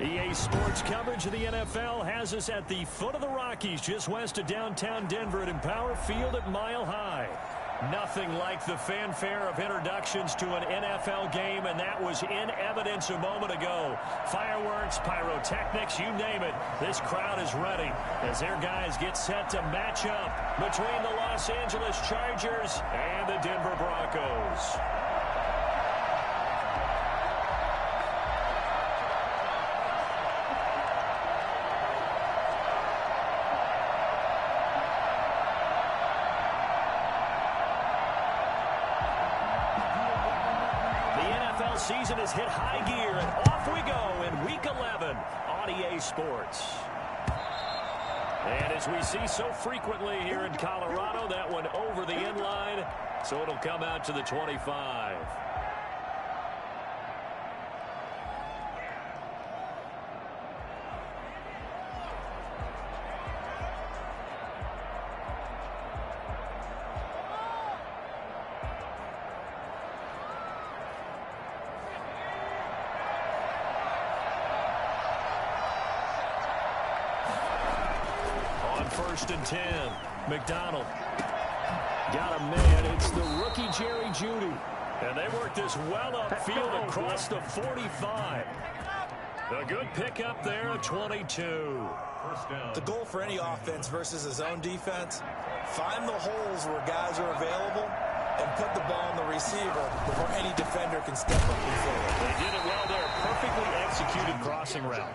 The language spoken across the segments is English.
EA Sports coverage of the NFL has us at the foot of the Rockies, just west of downtown Denver at Empower Field at Mile High. Nothing like the fanfare of introductions to an NFL game, and that was in evidence a moment ago. Fireworks, pyrotechnics, you name it. This crowd is ready as their guys get set to match up between the Los Angeles Chargers and the Denver Broncos. Season has hit high gear, and off we go in Week 11 on EA Sports. And as we see so frequently here in Colorado, that one over the end line, so it'll come out to the 25. First and 10. McDonald. Got a man. It's the rookie Jerry Jeudy. And they work this well upfield across the 45. A good pickup there at 22. The goal for any offense versus a zone defense, find the holes where guys are available and put the ball on the receiver before any defender can step up and fill it. They did it well there. Perfectly executed crossing route.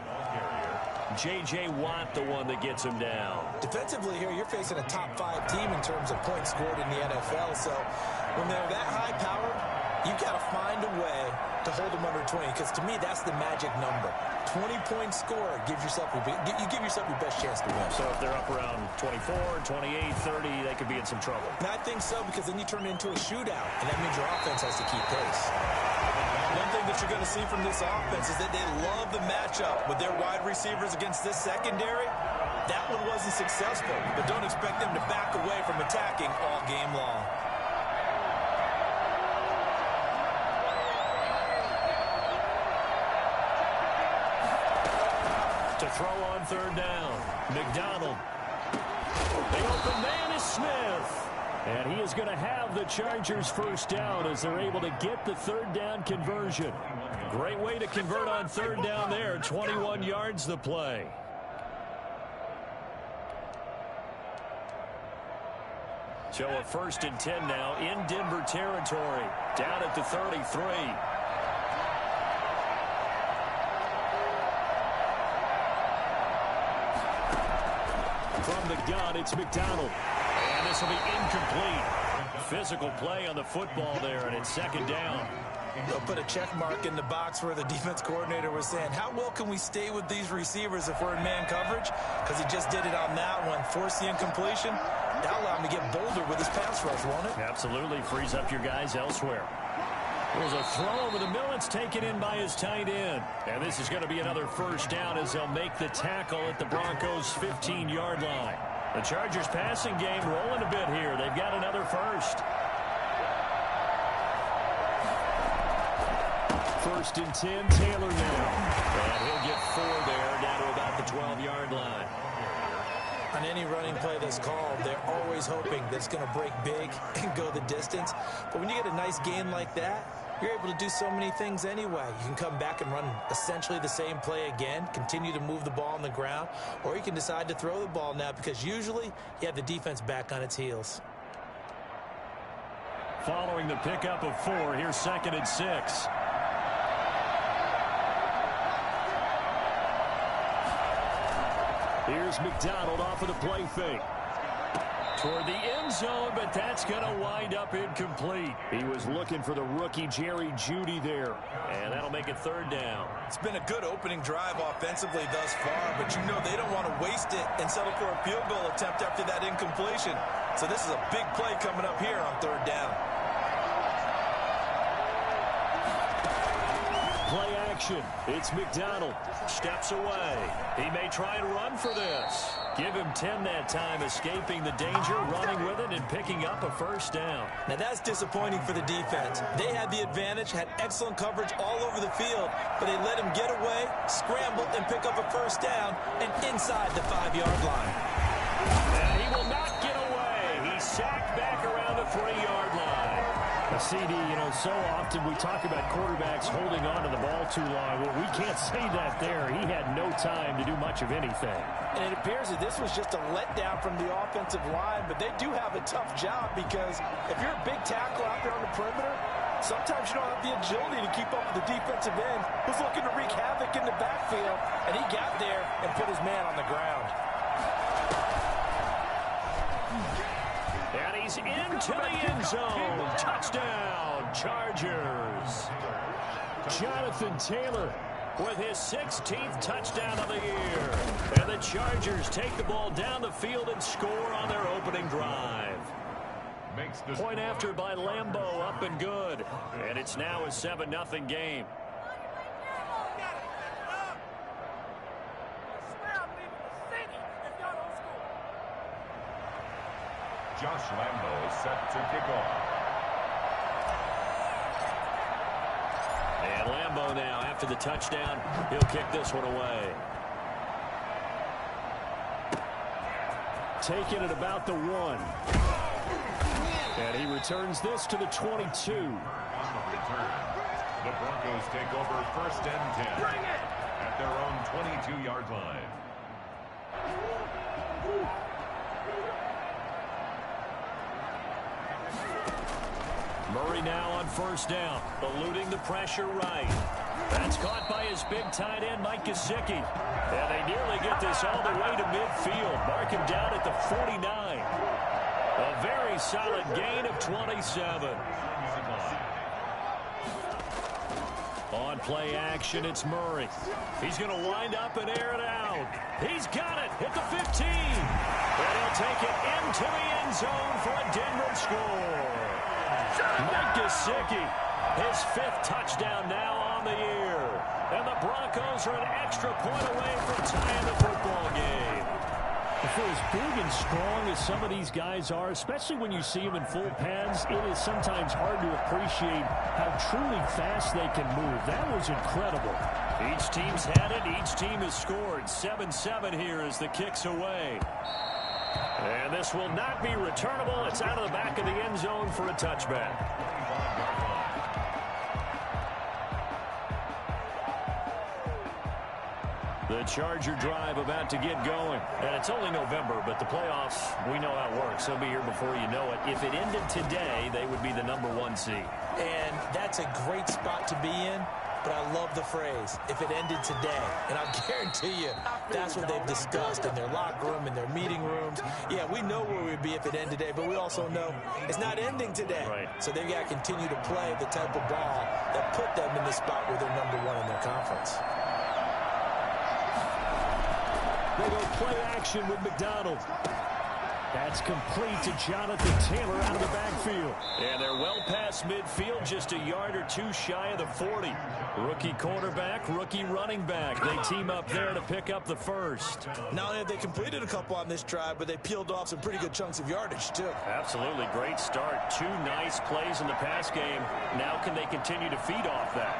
J.J. Watt, the one that gets him down. Defensively here, you're facing a top 5 team in terms of points scored in the NFL. So when they're that high-powered, you've got to find a way to hold them under 20. Because to me, that's the magic number. 20-point score gives yourself you give yourself your best chance to win. So if they're up around 24, 28, 30, they could be in some trouble. And I think so, because then you turn it into a shootout, and that means your offense has to keep pace. One thing that you're going to see from this offense is that they love the matchup with their wide receivers against this secondary. That one wasn't successful, but don't expect them to back away from attacking all game long. To throw on third down, McDonald. The open man is Smith. And he is going to have the Chargers first down as they're able to get the third down conversion. Great way to convert on third down there. 21 yards the play. So a first and 10 now in Denver territory. Down at the 33. From the gun, it's McDonald. And this will be incomplete. Physical play on the football there, and it's second down. They'll put a check mark in the box where the defense coordinator was saying, how well can we stay with these receivers if we're in man coverage? Because he just did it on that one. Force the incompletion. That'll allow him to get bolder with his pass rush, won't it? Absolutely. Frees up your guys elsewhere. There's a throw over the middle. It's taken in by his tight end. And this is going to be another first down as they'll make the tackle at the Broncos' 15-yard line. The Chargers passing game rolling a bit here. They've got another first. First and 10, Taylor now. And he'll get 4 there, down to about the 12-yard line. On any running play that's called, they're always hoping that it's going to break big and go the distance. But when you get a nice gain like that, you're able to do so many things anyway. You can come back and run essentially the same play again, continue to move the ball on the ground, or you can decide to throw the ball now because usually you have the defense back on its heels. Following the pickup of 4, here's second and 6. Here's McDonald off of the play fake. Toward the end zone, but that's going to wind up incomplete. He was looking for the rookie Jerry Jeudy there, and that'll make it third down. It's been a good opening drive offensively thus far, but you know they don't want to waste it and settle for a field goal attempt after that incompletion. So this is a big play coming up here on third down. Play action. It's McDonald. Steps away. He may try and run for this. Give him 10 that time, escaping the danger, running with it, and picking up a first down. Now that's disappointing for the defense. They had the advantage, had excellent coverage all over the field, but they let him get away, scramble, and pick up a first down, and inside the 5-yard line. And he will not get away. He's sacked back around the 3-yard line. A CD, you know, so often we talk about quarterbacks holding on to the ball too long. Well, we can't say that there. He had no time to do much of anything. And it appears that this was just a letdown from the offensive line, but they do have a tough job because if you're a big tackle out there on the perimeter, sometimes you don't have the agility to keep up with the defensive end who's looking to wreak havoc in the backfield, and he got there and put his man on the ground. And he's into the end zone. Touchdown, Chargers. Jonathan Taylor with his 16th touchdown of the year. And the Chargers take the ball down the field and score on their opening drive. Point after by Lambeau, up and good. And it's now a 7-0 game. Josh Lambeau is set to kick off. And Lambeau now, after the touchdown, he'll kick this one away. Taking it about the 1. And he returns this to the 22. On the return, the Broncos take over 1st and 10 at their own 22-yard line. Murray now on 1st down, eluding the pressure right. That's caught by his big tight end, Mike Gesicki. And they nearly get this all the way to midfield. Mark him down at the 49. A very solid gain of 27. On play action, it's Murray. He's going to wind up and air it out. He's got it at the 15. And he'll take it into the end zone for a Denver score. Mike Gesicki, his 5th touchdown now on the year. And the Broncos are an extra point away from tying the football game. For as big and strong as some of these guys are, especially when you see them in full pads, it is sometimes hard to appreciate how truly fast they can move. That was incredible. Each team's had it. Each team has scored. 7-7 here as the kick's away. And this will not be returnable. It's out of the back of the end zone for a touchback. The Charger drive about to get going. And it's only November, but the playoffs, we know how it works. They'll be here before you know it. If it ended today, they would be the #1 seed. And that's a great spot to be in. But I love the phrase, if it ended today. And I'll guarantee you, that's what they've discussed in their locker room, in their meeting rooms. Yeah, we know where we'd be if it ended today, but we also know it's not ending today. Right. So they've got to continue to play the type of ball that put them in the spot where they're #1 in their conference. They go play action with McDonald. That's complete to Jonathan Taylor out of the backfield. And they're well past midfield, just a yard or two shy of the 40. Rookie quarterback, rookie running back. They team up there to pick up the first. Not only have they completed a couple on this drive, but they peeled off some pretty good chunks of yardage, too. Absolutely. Great start. 2 nice plays in the pass game. Now can they continue to feed off that?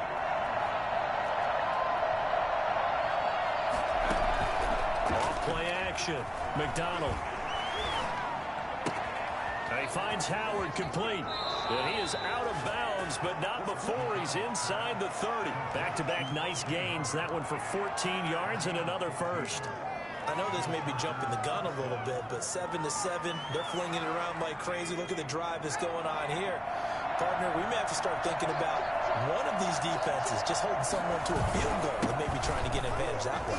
Off play action. McDonald. He finds Howard complete. And he is out of bounds, but not before he's inside the 30. Back-to-back nice gains. That one for 14 yards and another first. I know this may be jumping the gun a little bit, but 7-7, they're flinging it around like crazy. Look at the drive that's going on here. Partner, we may have to start thinking about one of these defenses just holding someone to a field goal and maybe trying to get an advantage that way.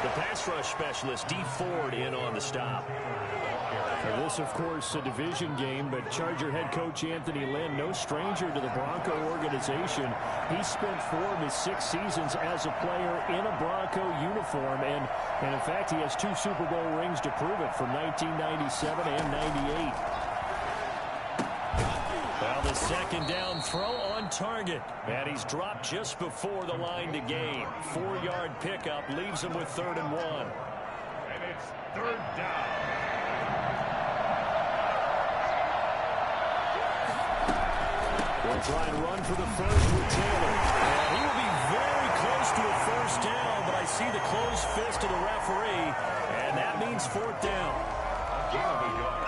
The pass rush specialist, D. Ford, in on the stop. For this, of course, a division game, but Charger head coach Anthony Lynn, no stranger to the Bronco organization. He spent 4 of his 6 seasons as a player in a Bronco uniform, and in fact, he has 2 Super Bowl rings to prove it from 1997 and 98. Well, the second down throw on target. And he's dropped just before the line to gain. 4-yard pickup leaves him with 3rd and 1. And it's 3rd down. We'll try and run for the first with Taylor. And he will be very close to a first down, but I see the closed fist of the referee, and that means 4th down. Gain of a yard.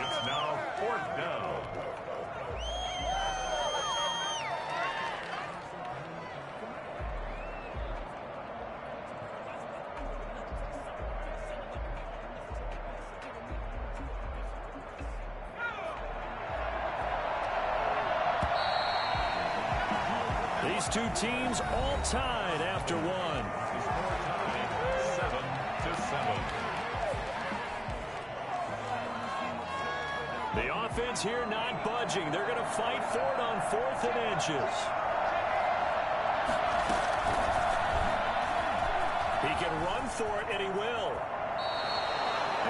It's now 4th down. These two teams all tied after one. Score time 7-7. The offense here not budging. They're going to fight for it on 4th and inches. He can run for it, and he will.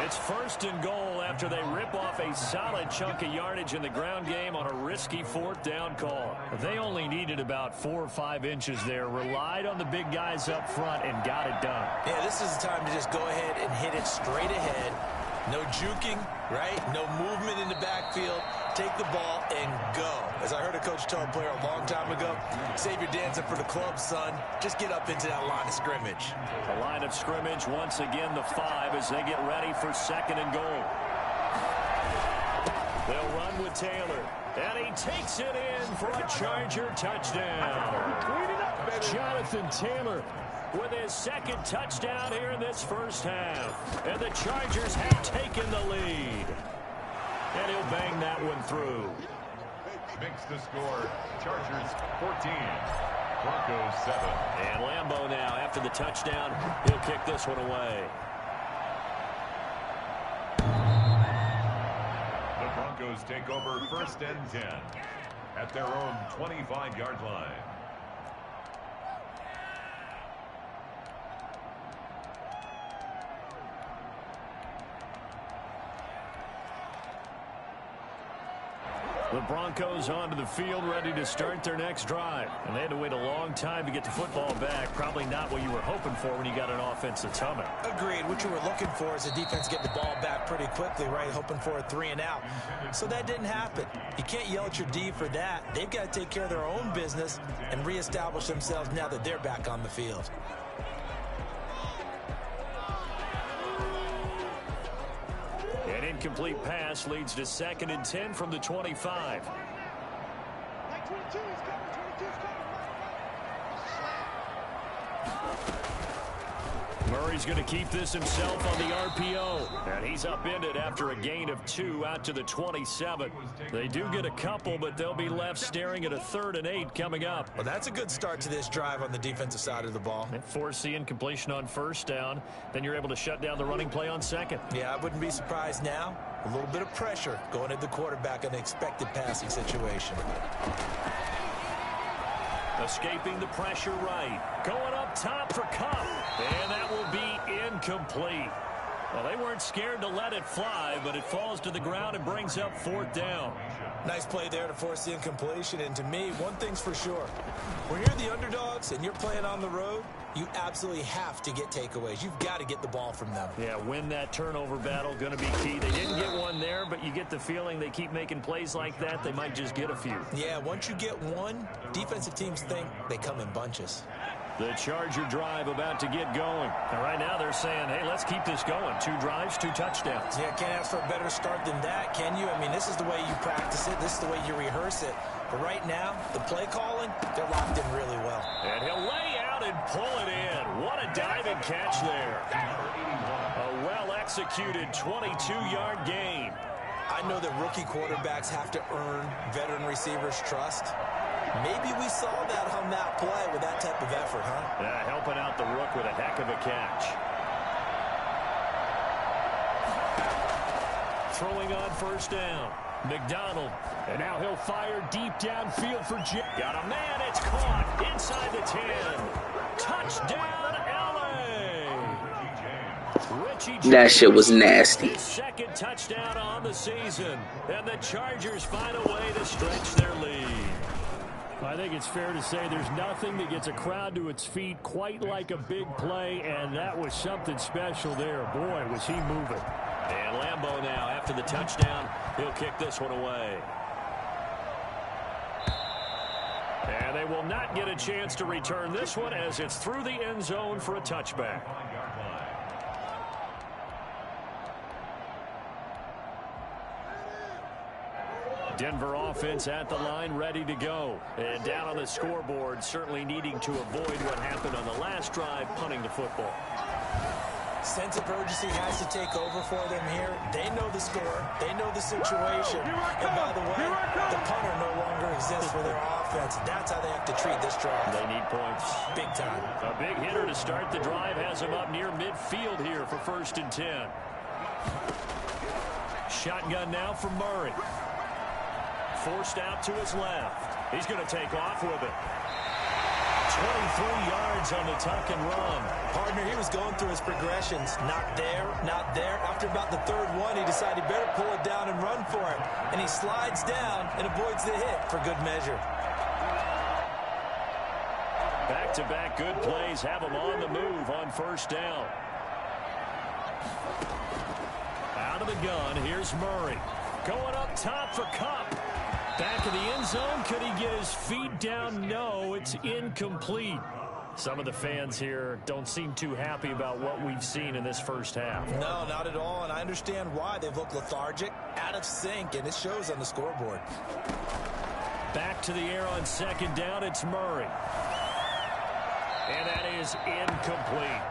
It's 1st and goal after they rip off a solid chunk of yardage in the ground game on a risky 4th down call. They only needed about 4 or 5 inches there, relied on the big guys up front, and got it done. Yeah, this is the time to just go ahead and hit it straight ahead. No juking, right? No movement in the backfield. Take the ball and go. As I heard a coach tell a player a long time ago, save your dancing for the club, son. Just get up into that line of scrimmage. The line of scrimmage, once again, the 5 as they get ready for 2nd and goal. They'll run with Taylor. And he takes it in for a Charger touchdown. Jonathan Taylor with his 2nd touchdown here in this first half. And the Chargers have taken the lead. And he'll bang that one through. Makes the score. Chargers 14. Broncos 7. And Lambeau now, after the touchdown, he'll kick this one away. The Broncos take over 1st and 10 at their own 25-yard line. The Broncos onto the field, ready to start their next drive. And they had to wait a long time to get the football back. Probably not what you were hoping for when you got an offense that's humming. Agreed. What you were looking for is the defense getting the ball back pretty quickly, right? Hoping for a 3 and out. So that didn't happen. You can't yell at your D for that. They've got to take care of their own business and reestablish themselves now that they're back on the field. An incomplete pass leads to 2nd and 10 from the 25. Murray's going to keep this himself on the RPO. And he's upended after a gain of 2 out to the 27. They do get a couple, but they'll be left staring at a 3rd and 8 coming up. Well, that's a good start to this drive on the defensive side of the ball. They force the incompletion on 1st down. Then you're able to shut down the running play on 2nd. Yeah, I wouldn't be surprised now. A little bit of pressure going at the quarterback in an expected passing situation. Escaping the pressure right. Going up top for Cup. And that will be incomplete. Well, they weren't scared to let it fly, but it falls to the ground and brings up 4th down. Nice play there to force the incompletion. And to me, one thing's for sure. When you're the underdogs and you're playing on the road, you absolutely have to get takeaways. You've got to get the ball from them. Yeah, win that turnover battle, going to be key. They didn't get one there, but you get the feeling they keep making plays like that, they might just get a few. Yeah, once you get one, defensive teams think they come in bunches. The Charger drive about to get going. And right now they're saying, hey, let's keep this going. 2 drives, 2 touchdowns. Yeah, can't ask for a better start than that, can you? I mean, this is the way you practice it. This is the way you rehearse it. But right now, the play calling, they're locked in really well. And he'll lay out and pull it in. What a diving catch there. A well-executed 22-yard gain. I know that rookie quarterbacks have to earn veteran receivers' trust. Maybe we saw that on that play with that type of effort, huh? Yeah, helping out the rook with a heck of a catch. Throwing on 1st down. McDonald. And now he'll fire deep downfield for Jim. Got a man. It's caught inside the 10. Touchdown, L.A. That shit was nasty. His second touchdown on the season. And the Chargers find a way to stretch their lead. I think it's fair to say there's nothing that gets a crowd to its feet quite like a big play, and that was something special there. Boy, was he moving. And Lambeau now, after the touchdown, he'll kick this one away. And they will not get a chance to return this one as it's through the end zone for a touchback. Denver offense at the line, ready to go. And down on the scoreboard, certainly needing to avoid what happened on the last drive, punting the football. Sense of urgency has to take over for them here. They know the score. They know the situation. And by the way, the punter no longer exists for their offense. That's how they have to treat this drive. They need points. Big time. A big hitter to start the drive has him up near midfield here for 1st and 10. Shotgun now from Murray. Forced out to his left. He's going to take off with it. 23 yards on the tuck and run. Partner, he was going through his progressions. Not there, not there. After about the 3rd one, he decided he better pull it down and run for it. And he slides down and avoids the hit for good measure. Back-to-back good plays have him on the move on 1st down. Out of the gun, here's Murray. Going up top for Kupp. Back of the end zone. Could he get his feet down? No, it's incomplete. Some of the fans here don't seem too happy about what we've seen in this first half. No, not at all, and I understand why. They've looked lethargic, out of sync, and it shows on the scoreboard. Back to the air on 2nd down. It's Murray. And that is incomplete.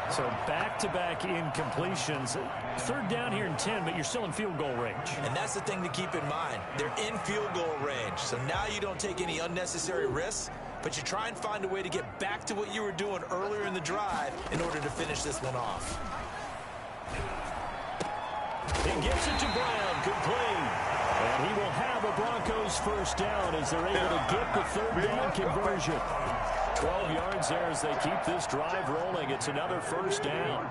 So back-to-back incompletions. 3rd down here and 10, but you're still in field goal range. And that's the thing to keep in mind. They're in field goal range. So now you don't take any unnecessary risks, but you try and find a way to get back to what you were doing earlier in the drive in order to finish this one off. He gets it to Brown, complete. And he will have a Broncos 1st down as they're able to get the 3rd down conversion. 12 yards there as they keep this drive rolling. It's another 1st down.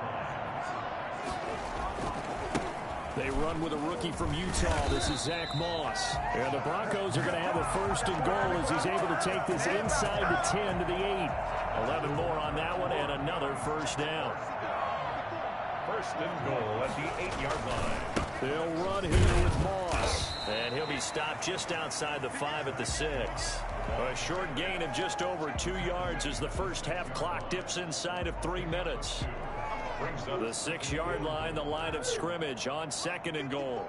They run with a rookie from Utah. This is Zach Moss. And the Broncos are going to have a 1st and goal as he's able to take this inside the 10 to the 8. 11 more on that one and another 1st down. 1st and goal at the 8-yard line. They'll run here with Moss. And he'll be stopped just outside the 5 at the 6. A short gain of just over 2 yards as the first half clock dips inside of 3 minutes. The 6-yard line, the line of scrimmage on 2nd and goal.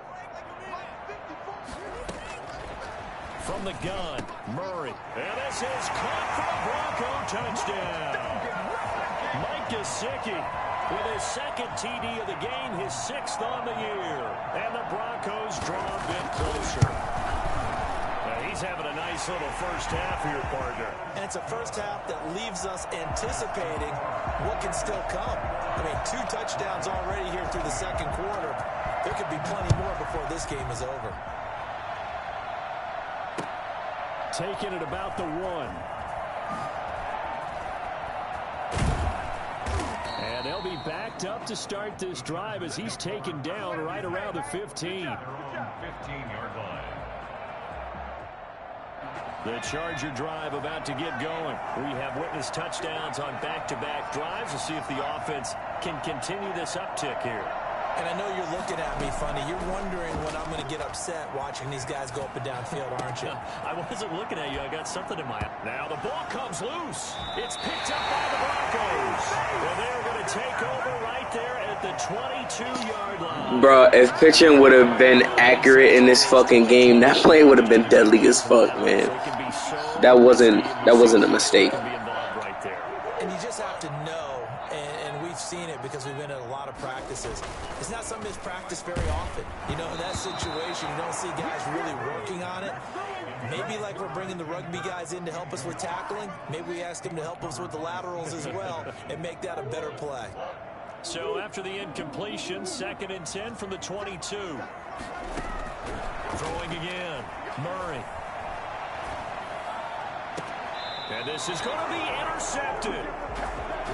From the gun, Murray. And this is caught for a Bronco touchdown. Mike Gesicki with his 2nd TD of the game, his 6th on the year. And the Broncos draw a bit closer. He's having a nice little first half here, partner. And it's a first half that leaves us anticipating what can still come. I mean, 2 touchdowns already here through the 2nd quarter. There could be plenty more before this game is over. Taking it about the 1. And they'll be backed up to start this drive as he's taken down right around the 15. 15-yard line. The Charger drive about to get going. We have witnessed touchdowns on back-to-back drives. We'll see if the offense can continue this uptick here. And I know you're looking at me funny. You're wondering when I'm going to get upset watching these guys go up and down field, aren't you? I wasn't looking at you. I got something in my eye. Now the ball comes loose. It's picked up by the Broncos. And they're going to take over right there at the 22-yard line. Bro, if pitching would have been accurate in this fucking game, that play would have been deadly as fuck, man. That wasn't a mistake. And you just have to know, and we've seen it because we've been at a lot of practices. It's not something that's practiced very often. You know, in that situation, you don't see guys really working on it. Maybe like we're bringing the rugby guys in to help us with tackling. Maybe we ask them to help us with the laterals as well and make that a better play. So after the incompletion, 2nd and 10 from the 22. Throwing again, Murray. And this is going to be intercepted.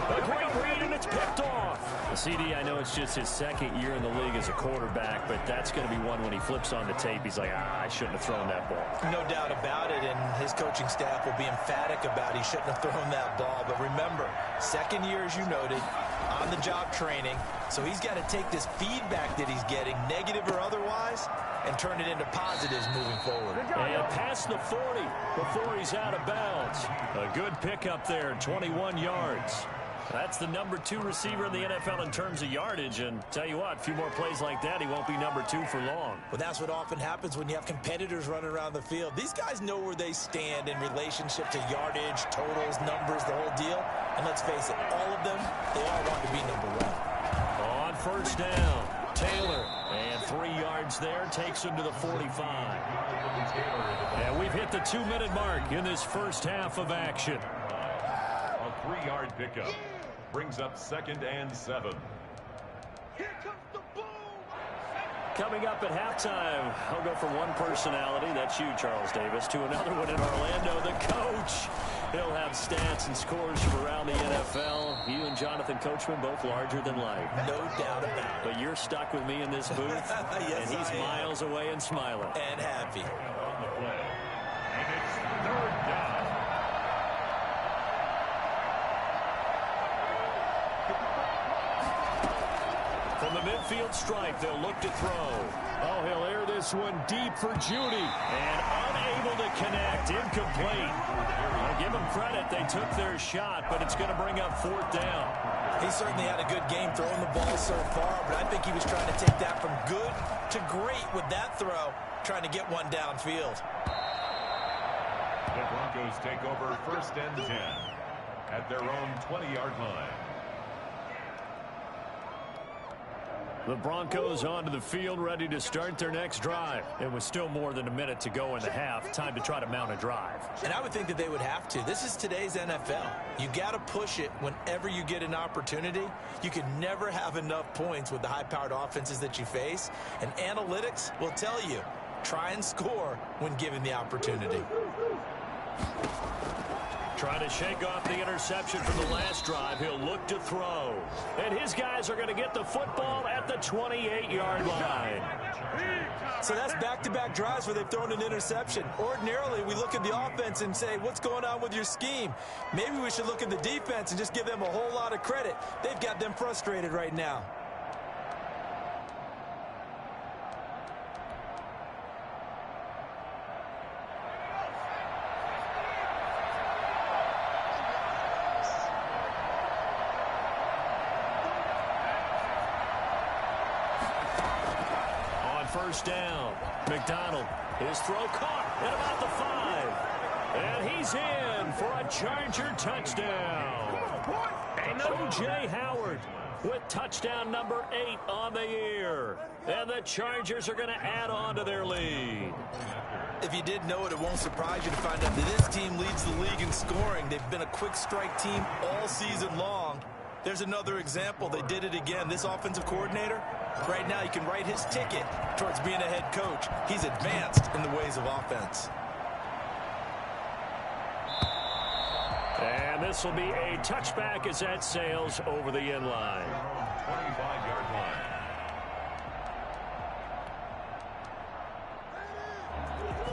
A great read, and it's picked off. CD, I know it's just his second year in the league as a quarterback, but that's going to be one when he flips on the tape. He's like, I shouldn't have thrown that ball. No doubt about it, and his coaching staff will be emphatic about he shouldn't have thrown that ball. But remember, second year, as you noted, on-the-job training, so he's got to take this feedback that he's getting, negative or otherwise, and turn it into positives moving forward. And past the 40 before he's out of bounds. A good pickup there, 21 yards. That's the number 2 receiver in the NFL in terms of yardage. And tell you what, a few more plays like that, he won't be number 2 for long. Well, that's what often happens when you have competitors running around the field. These guys know where they stand in relationship to yardage, totals, numbers, the whole deal. And let's face it, all of them, they all want to be number 1. On first down, Taylor. And 3 yards there, takes him to the 45. And we've hit the 2-minute mark in this first half of action. A 3-yard pickup brings up 2nd and 7. Here comes the boom. Coming up at halftime, I'll go from one personality, that's you, Charles Davis, to another one in Orlando, the coach. He'll have stats and scores from around the NFL. You and Jonathan Coachman, both larger than life. No doubt about it. But you're stuck with me in this booth, Yes, and he's miles away and smiling. And happy. On the play. And it's 3rd down. From the midfield stripe, they'll look to throw. Oh, he'll air this one deep for Judy. And unable to connect. Incomplete. I'll give them credit. They took their shot, but it's going to bring up 4th down. He certainly had a good game throwing the ball so far, but I think he was trying to take that from good to great with that throw, trying to get one downfield. The Broncos take over 1st and 10 at their own 20-yard line. The Broncos onto the field, ready to start their next drive. And with still more than a minute to go in the half, time to try to mount a drive. And I would think that they would have to. This is today's NFL. You got to push it whenever you get an opportunity. You can never have enough points with the high-powered offenses that you face. And analytics will tell you, try and score when given the opportunity. Trying to shake off the interception from the last drive. He'll look to throw. And his guys are going to get the football at the 28-yard line. So that's back-to-back drives where they've thrown an interception. Ordinarily, we look at the offense and say, what's going on with your scheme? Maybe we should look at the defense and just give them a whole lot of credit. They've got them frustrated right now. First down. McDonald, his throw caught at about the 5. And he's in for a Charger touchdown. And O.J. Howard with touchdown number 8 on the year. And the Chargers are going to add on to their lead. If you did know it, it won't surprise you to find out that this team leads the league in scoring. They've been a quick strike team all season long. There's another example. They did it again. This offensive coordinator, right now, he can write his ticket towards being a head coach. He's advanced in the ways of offense. And this will be a touchback as that sails over the end line. 25-yard line.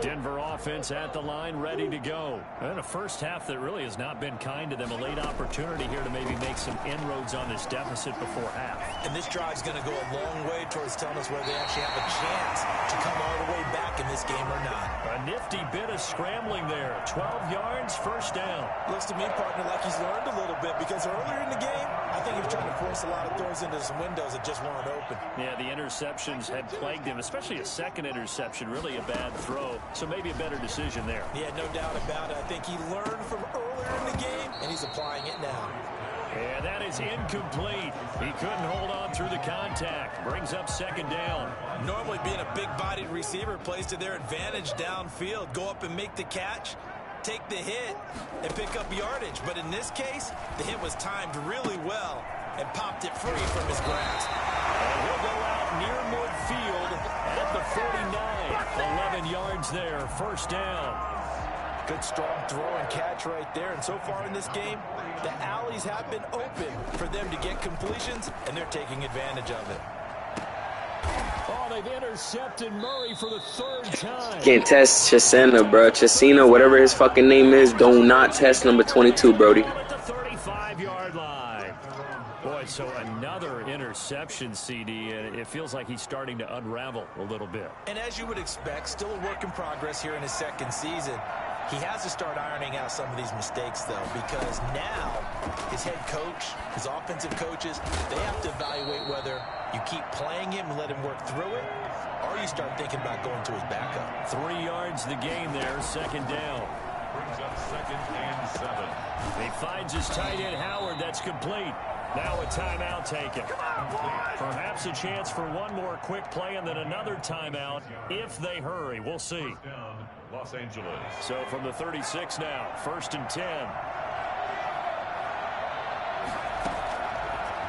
Denver offense at the line, ready to go. And a first half that really has not been kind to them. A late opportunity here to maybe make some inroads on this deficit before half. And this drive's going to go a long way towards telling us whether they actually have a chance to come all the way back in this game or not. A nifty bit of scrambling there. 12 yards, first down. Looks to me, partner, like he's learned a little bit, because earlier in the game, I think he was trying to force a lot of throws into some windows that just weren't open. Yeah, the interceptions had plagued him, especially a second interception. Really a bad throw. So maybe a better decision there. Yeah, no doubt about it. I think he learned from earlier in the game, and he's applying it now. And that is incomplete. He couldn't hold on through the contact. Brings up second down. Normally being a big-bodied receiver plays to their advantage downfield. Go up and make the catch, take the hit, and pick up yardage. But in this case, the hit was timed really well and popped it free from his grasp. And he'll go out near midfield at the 49. 11 yards there, first down. Good strong throw and catch right there. And so far in this game, the alleys have been open for them to get completions, and they're taking advantage of it. Oh, they've intercepted Murray for the third time. Can't test Chesena, bro. Chesena, whatever his fucking name is, do not test number 22, Brody. At the 35-yard line. Boy, so another interception, CD, and it feels like he's starting to unravel a little bit. And as you would expect, still a work in progress here in his second season. He has to start ironing out some of these mistakes, though, because now his head coach, his offensive coaches, they have to evaluate whether you keep playing him and let him work through it, or you start thinking about going to his backup. 3 yards the gain there, second down. Brings up 2nd and 7. He finds his tight end, Howard. That's complete. Now a timeout taken. Perhaps a chance for one more quick play and then another timeout if they hurry. We'll see. Down, Los Angeles. So from the 36 now, 1st and 10.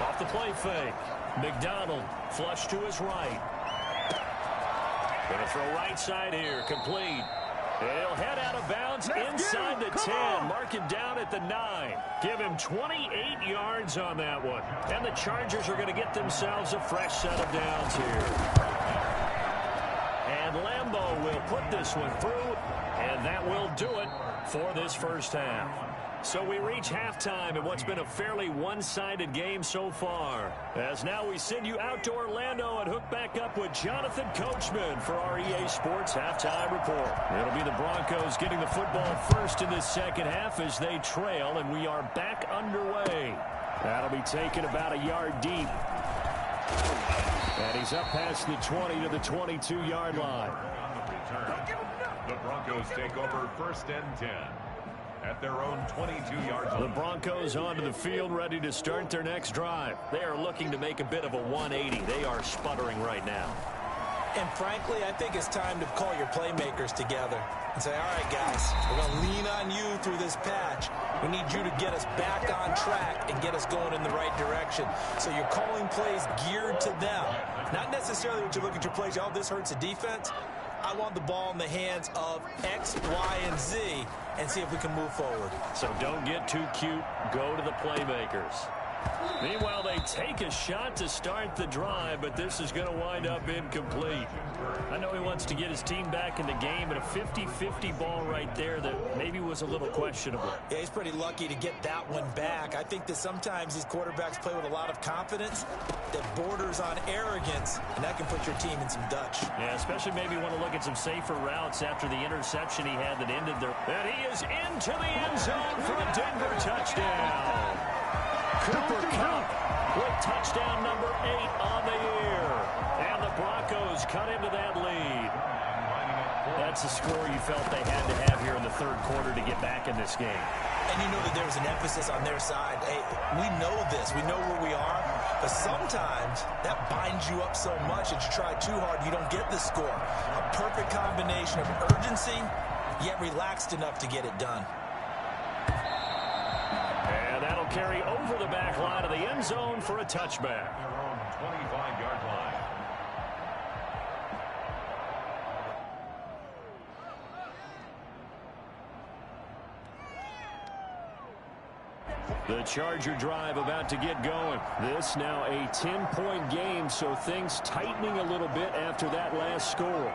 Off the play fake. McDonald flush to his right. Going to throw right side here. Complete. He'll head out of bounds inside the 10. Mark him down at the 9. Give him 28 yards on that one. And the Chargers are going to get themselves a fresh set of downs here. And Lambeau will put this one through. And that will do it for this first half. So we reach halftime in what's been a fairly one-sided game so far. As now we send you out to Orlando and hook back up with Jonathan Coachman for our EA Sports Halftime Report. It'll be the Broncos getting the football first in this second half as they trail, and we are back underway. That'll be taken about a yard deep. And he's up past the 20 to the 22-yard line. On the return, the Broncos take over 1st and 10. At their own 22-yard line. The Broncos onto the field, ready to start their next drive. They are looking to make a bit of a 180. They are sputtering right now. And frankly, I think it's time to call your playmakers together and say, all right, guys, we're going to lean on you through this patch. We need you to get us back on track and get us going in the right direction. So you're calling plays geared to them. Not necessarily what you look at your plays, oh, this hurts the defense. I want the ball in the hands of X, Y, and Z and see if we can move forward. So don't get too cute. Go to the playmakers. Meanwhile, they take a shot to start the drive, but this is going to wind up incomplete. I know he wants to get his team back in the game, but a 50-50 ball right there that maybe was a little questionable. Yeah, he's pretty lucky to get that one back. I think that sometimes these quarterbacks play with a lot of confidence that borders on arrogance, and that can put your team in some Dutch. Yeah, especially maybe want to look at some safer routes after the interception he had that ended there. And he is into the end zone for a Denver touchdown. Cooper Kupp with touchdown number 8 on the year. And the Broncos cut into that lead. That's a score you felt they had to have here in the third quarter to get back in this game. And you know that there was an emphasis on their side. Hey, we know this. We know where we are. But sometimes that binds you up so much that you try too hard, you don't get the score. A perfect combination of urgency, yet relaxed enough to get it done. And that'll carry over the back line of the end zone for a touchback. Their own 25-yard line. The Charger drive about to get going. This now a 10-point game, so things tightening a little bit after that last score.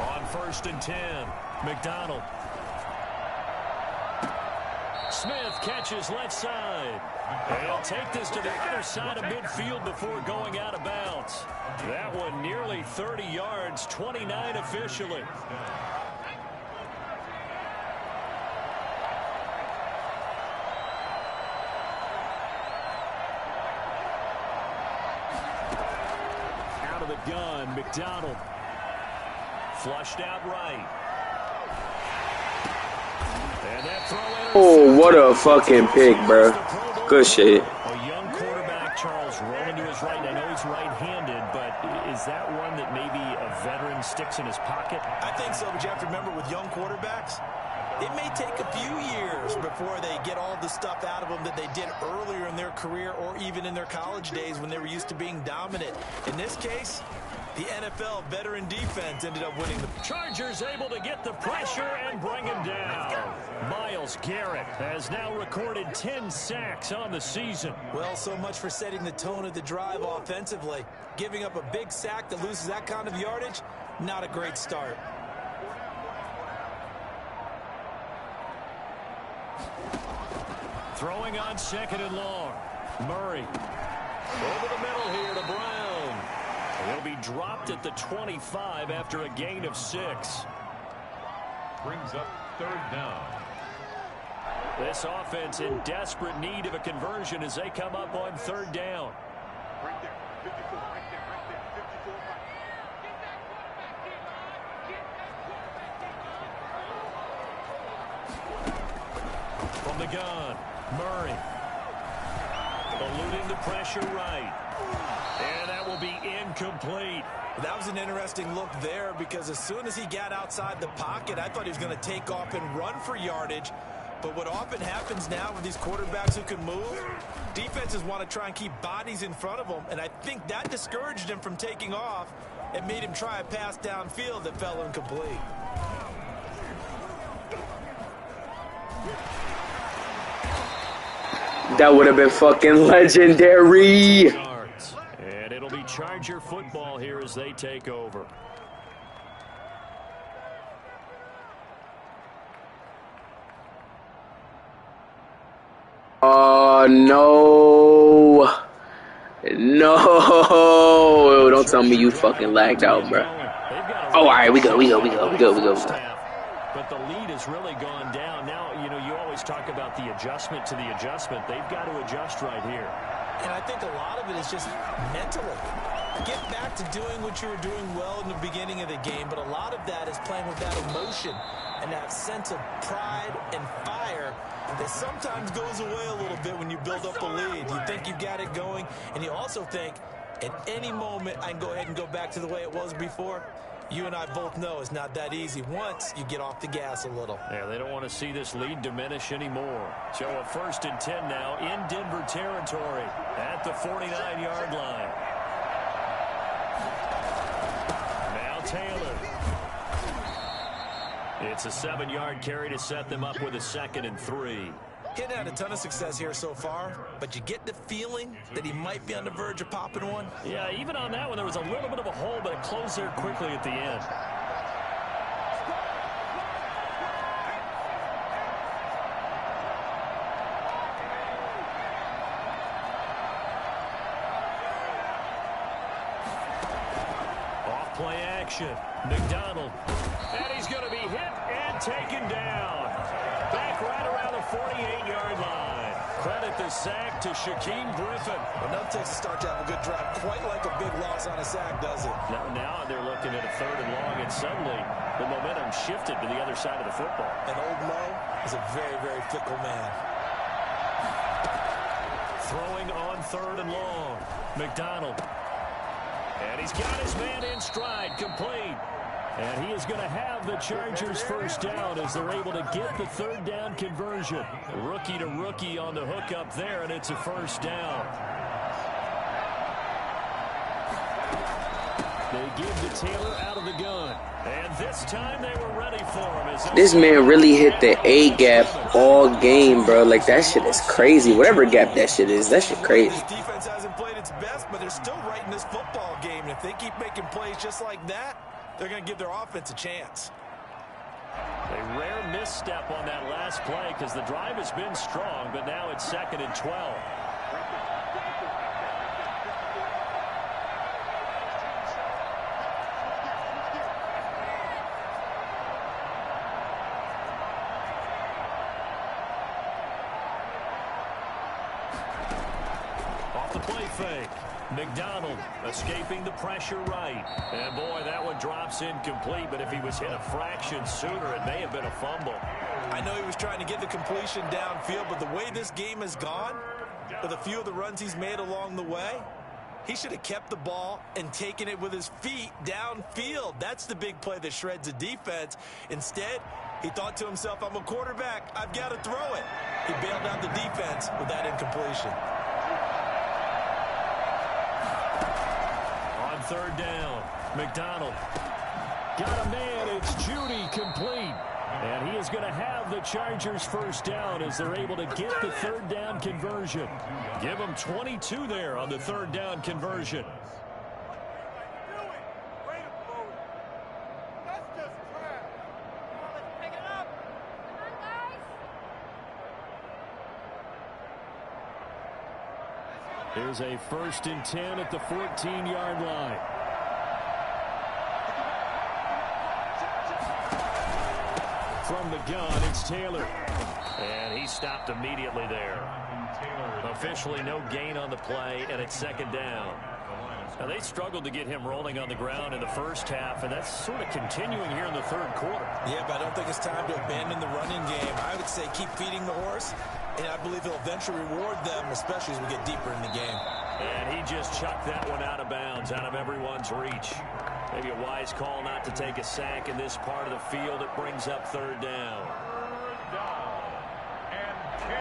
On 1st and 10, McDonald. Smith catches left side. He'll take this to the other side of midfield before going out of bounds. That one nearly 30 yards, 29 officially. Out of the gun, McDonald. Flushed out right. And that throw Oh, what a fucking pick, bro. Good shit. A young quarterback, Charles, rolling to his right. I know he's right-handed, but is that one that maybe a veteran sticks in his pocket? I think so, but you have to remember with young quarterbacks, It may take a few years before they get all the stuff out of them that they did earlier in their career or even in their college days when they were used to being dominant. In this case, the NFL veteran defense ended up winning the... Chargers able to get the pressure and bring him down. Myles Garrett has now recorded 10 sacks on the season. Well, so much for setting the tone of the drive offensively. Giving up a big sack that loses that kind of yardage, not a great start. Throwing on 2nd and long. Murray. Over the middle here to Brown. He'll be dropped at the 25 after a gain of 6. Brings up 3rd down. This offense in desperate need of a conversion as they come up on 3rd down. Right there. 54, right there, right there. 54, right. From the gun, Murray. Eluding the pressure right. And that will be incomplete. That was an interesting look there because as soon as he got outside the pocket, I thought he was going to take off and run for yardage. But what often happens now with these quarterbacks who can move, defenses want to try and keep bodies in front of them, and I think that discouraged him from taking off and made him try a pass downfield that fell incomplete. That would have been fucking legendary. And it'll be Charger football here as they take over. Oh, no. No. Don't tell me you fucking lagged out, bro. Oh, all right, we go. But the lead has really gone down. Now, you know, you always talk about the adjustment to the adjustment. They've got to adjust right here. And I think a lot of it is just mentally. Get back to doing what you were doing well in the beginning of the game, but a lot of that is playing with that emotion and that sense of pride and fire that sometimes goes away a little bit when you build up a lead. You think you got it going, and you also think at any moment I can go ahead and go back to the way it was before. You and I both know it's not that easy once you get off the gas a little. Yeah, they don't want to see this lead diminish anymore. So a 1st and 10 now in Denver territory at the 49-yard line. Now Taylor. It's a 7-yard carry to set them up with a 2nd and 3. He hadn't had a ton of success here so far, but you get the feeling that he might be on the verge of popping one. Yeah, even on that one, there was a little bit of a hole, but it closed there quickly at the end. Off play action. McDonald. And he's going to be hit and taken down. Back right around the 48-yard line. Credit the sack to Shaquem Griffin. Enough takes to start to have a good drive. Quite like a big loss on a sack, does it? Now they're looking at a 3rd and long, and suddenly the momentum shifted to the other side of the football. And Old Mo is a very, very fickle man. Throwing on 3rd and long. McDonald. And he's got his man in stride, complete. And he is going to have the Chargers 1st down as they're able to get the 3rd down conversion. Rookie to rookie on the hook up there, and it's a 1st down. They give to Taylor out of the gun. And this time they were ready for him. This man really hit the A gap all game, bro. Like, that shit is crazy. Whatever gap that shit is, that shit crazy. This defense hasn't played its best, but they're still right in this football game. And if they keep making plays just like that, they're going to give their offense a chance. A rare misstep on that last play because the drive has been strong, but now it's 2nd and 12. Off the play fake. McDonald escaping the pressure right. And boy, that one drops incomplete, but if he was hit a fraction sooner, it may have been a fumble. I know he was trying to get the completion downfield, but the way this game has gone, with a few of the runs he's made along the way, He should have kept the ball and taken it with his feet downfield. That's the big play that shreds the defense. Instead, he thought to himself, I'm a quarterback. I've got to throw it. He bailed out the defense with that incompletion. On third down, McDonald. Got a man. It's Judy complete. And he is going to have the Chargers first down as they're able to get the third down conversion. Give them 22 there on the third down conversion. Here's a 1st and 10 at the 14-yard line. From the gun, it's Taylor. And he stopped immediately there. Officially no gain on the play, and it's 2nd down. Now, they struggled to get him rolling on the ground in the first half, and that's sort of continuing here in the 3rd quarter. Yeah, but I don't think it's time to abandon the running game. I would say keep feeding the horse, and I believe he'll eventually reward them, especially as we get deeper in the game. And he just chucked that one out of bounds, out of everyone's reach. Maybe a wise call not to take a sack in this part of the field. It brings up 3rd down.